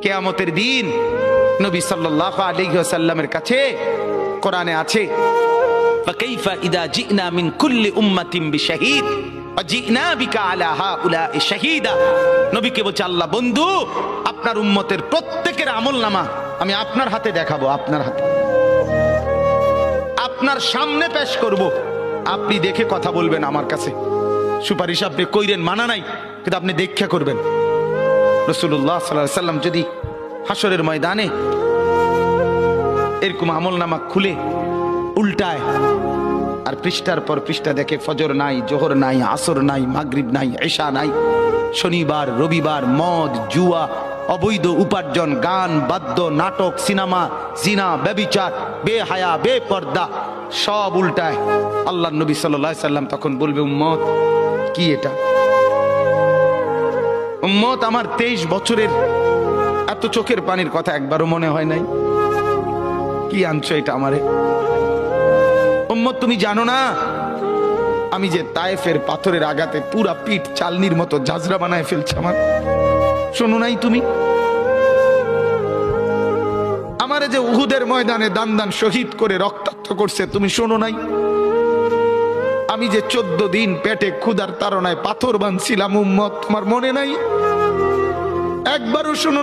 কিয়ামতের দিন নবী সাল্লাল্লাহু আলাইহি ওয়াসাল্লামের কাছে কোরআনে আছে, ফাকাইফা ইদা জিনা মিন কুল্লি উম্মাতিন বিশাহিদ ওয়া জিনা বিকা আলা হাউলাই শাহীদা। নবীকে বলছে আল্লাহ, বন্ধু আপনার উম্মতের প্রত্যেকের আমলনামা আমি আপনার হাতে দেখাবো, আপনার হাতে, আপনার সামনে পেশ করব, আপনি দেখে কথা বলবেন আমার কাছে। সুপারিশ আপনি কইরেন, মানা নাই, কিন্তু আপনি দেখা করবেন। রাসূলুল্লাহ সাল্লাল্লাহু আলাইহি ওয়াসাল্লাম যদি হাসরের ময়দানে এরকম আমলনামা খুলে উল্টায় আর পৃষ্ঠার পর পৃষ্ঠা দেখে ফজর নাই, জোহর নাই, আসর নাই, মাগরিব নাই, ইশা নাই, শনিবার রবিবার, মদ জুয়া, অবৈধ উপার্জন, গান বাদ্য, নাটক, সিনেমা, জিনা, ব্যভিচার, বেহায়া, বেপর্দা সব উল্টায়। আল্লাহর নবী সাল্লাল্লাহু আলাইহি সাল্লাম তখন বলবে, উম্মত কি এটা? উম্মত আমার 23 বছরের এত চোখের পানির কথা একবারও মনে হয় নাই, কি আনছো এটা আমারে? উম্মত তুমি জানো না আমি যে তায়েফের পাথরের আঘাতে পুরা পিঠ চালনির মতো জাজরা বানায় ফেলছে আমার? শোনো নাই তুমি? আমারে যে উহুদের ময়দানে দান দান শহীদ করে রক্তাক্ত করছে, তুমি শোনো নাই? আমি যে 14 দিন পেটে ক্ষুধার তাড়নায় পাথর বাঁধছিলাম, উম্মত তোমার মনে নাই? একবারও শোনো